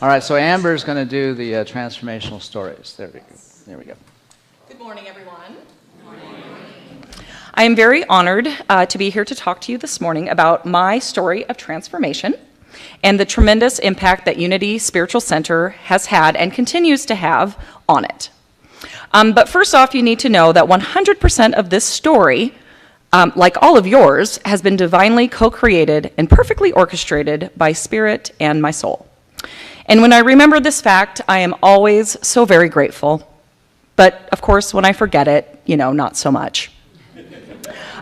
All right, so Amber's going to do the transformational stories. There we go. There we go. Good morning, everyone. I am very honored to be here to talk to you this morning about my story of transformation and the tremendous impact that Unity Spiritual Center has had and continues to have on it. But first off, you need to know that 100% of this story, like all of yours, has been divinely co-created and perfectly orchestrated by Spirit and my soul. And when I remember this fact, I am always so very grateful. But of course, when I forget it, not so much.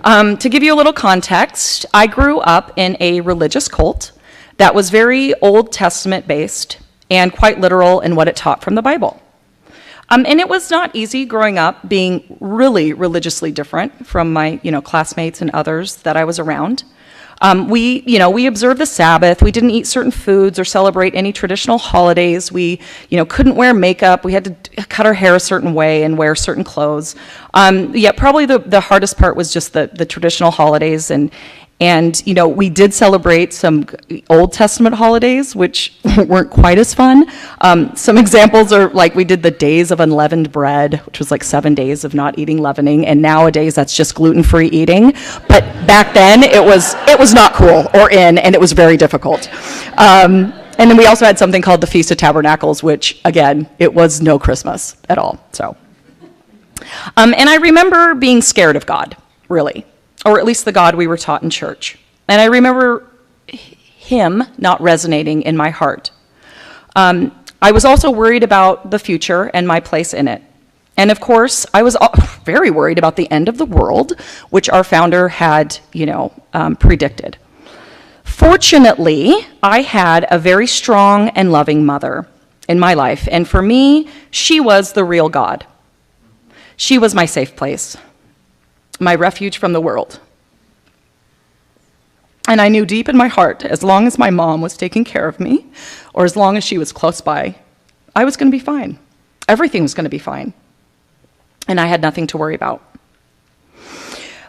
To give you a little context, I grew up in a religious cult that was very Old Testament based and quite literal in what it taught from the Bible. And it was not easy growing up being really religiously different from my classmates and others that I was around. We observed the Sabbath. We didn't eat certain foods or celebrate any traditional holidays. We, couldn't wear makeup. We had to cut our hair a certain way and wear certain clothes. Yet probably the hardest part was just the traditional holidays. And we did celebrate some Old Testament holidays, which weren't quite as fun. Some examples are like we did the Days of Unleavened Bread, which was like 7 days of not eating leavening, and nowadays that's just gluten-free eating. But back then it was not cool or in, and it was very difficult. And then we also had something called the Feast of Tabernacles, which again, it was no Christmas at all. So, and I remember being scared of God, really. Or at least the God we were taught in church. And I remember him not resonating in my heart. I was also worried about the future and my place in it. And of course, I was very worried about the end of the world, which our founder had, predicted. Fortunately, I had a very strong and loving mother in my life. And for me, she was the real God. She was my safe place, my refuge from the world. And I knew deep in my heart, as long as my mom was taking care of me, or as long as she was close by, I was going to be fine. Everything was going to be fine. And I had nothing to worry about.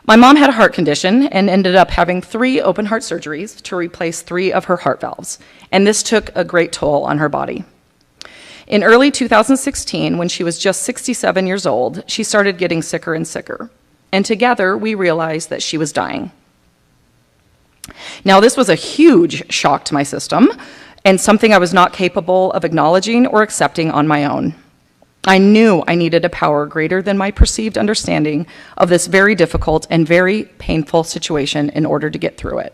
My mom had a heart condition and ended up having 3 open heart surgeries to replace 3 of her heart valves. And this took a great toll on her body. In early 2016, when she was just 67 years old, she started getting sicker and sicker. And together, we realized that she was dying. Now, this was a huge shock to my system and something I was not capable of acknowledging or accepting on my own. I knew I needed a power greater than my perceived understanding of this very difficult and very painful situation in order to get through it.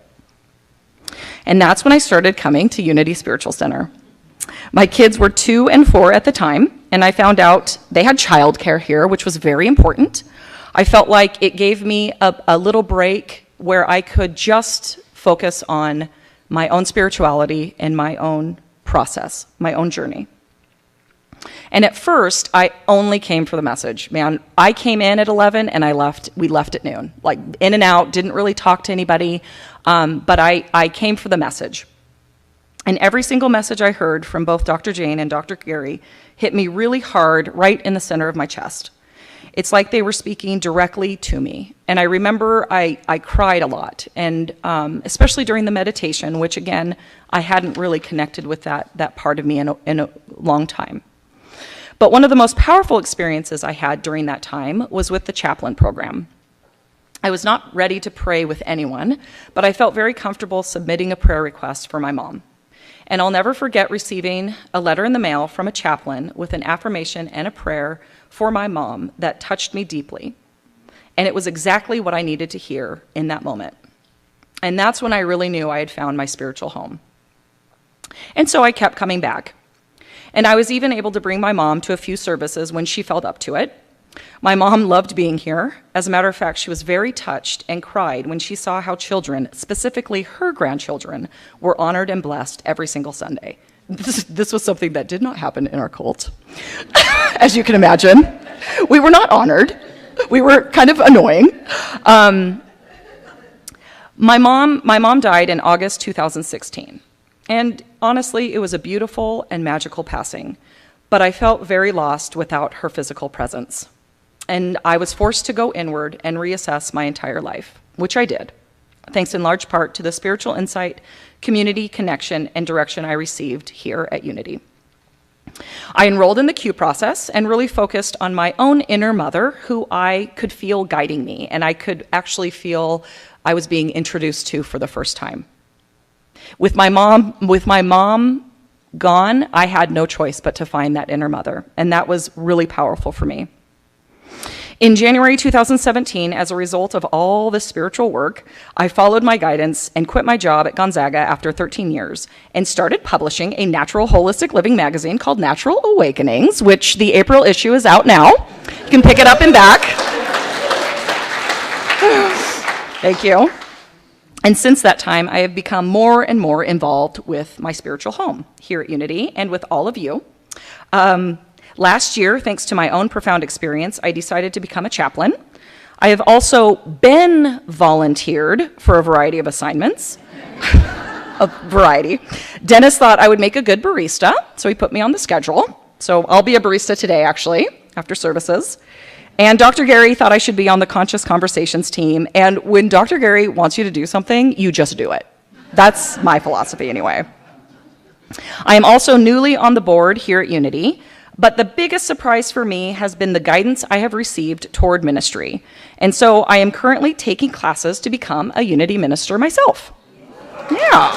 And that's when I started coming to Unity Spiritual Center. My kids were 2 and 4 at the time, and I found out they had childcare here, which was very important. I felt like it gave me a little break where I could just focus on my own spirituality and my own process, my own journey. And at first, I only came for the message. Man, I came in at 11 and we left at noon. Like in and out, didn't really talk to anybody, but I came for the message. And every single message I heard from both Dr. Jane and Dr. Gary hit me really hard right in the center of my chest. It's like they were speaking directly to me. And I remember I cried a lot, and especially during the meditation, which again, I hadn't really connected with that part of me in a long time. But one of the most powerful experiences I had during that time was with the chaplain program. I was not ready to pray with anyone, but I felt very comfortable submitting a prayer request for my mom. And I'll never forget receiving a letter in the mail from a chaplain with an affirmation and a prayer for my mom that touched me deeply. And it was exactly what I needed to hear in that moment. And that's when I really knew I had found my spiritual home. And so I kept coming back. And I was even able to bring my mom to a few services when she felt up to it. My mom loved being here. As a matter of fact, she was very touched and cried when she saw how children, specifically her grandchildren, were honored and blessed every single Sunday. This was something that did not happen in our cult. As you can imagine, we were not honored. We were kind of annoying. My mom died in August 2016. And honestly, it was a beautiful and magical passing. But I felt very lost without her physical presence. And I was forced to go inward and reassess my entire life, which I did, thanks in large part to the spiritual insight community, connection, and direction I received here at Unity. I enrolled in the Q process and really focused on my own inner mother, who I could feel guiding me, and I could actually feel I was being introduced to for the first time. With my mom gone, I had no choice but to find that inner mother, and that was really powerful for me. In January 2017, as a result of all this spiritual work, I followed my guidance and quit my job at Gonzaga after 13 years and started publishing a natural holistic living magazine called Natural Awakenings, which the April issue is out now. You can pick it up and back. Thank you. And since that time, I have become more and more involved with my spiritual home here at Unity and with all of you. Last year, thanks to my own profound experience, I decided to become a chaplain. I have also been volunteered for a variety of assignments. A variety. Dennis thought I would make a good barista, so he put me on the schedule. So I'll be a barista today, actually, after services. And Dr. Gary thought I should be on the Conscious Conversations team. And when Dr. Gary wants you to do something, you just do it. That's my philosophy, anyway. I am also newly on the board here at Unity. But the biggest surprise for me has been the guidance I have received toward ministry. And so I am currently taking classes to become a Unity minister myself. Yeah,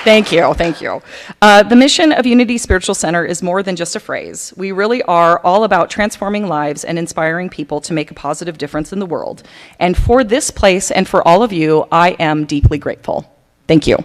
thank you. Thank you. The mission of Unity Spiritual Center is more than just a phrase. We really are all about transforming lives and inspiring people to make a positive difference in the world. And for this place and for all of you, I am deeply grateful. Thank you.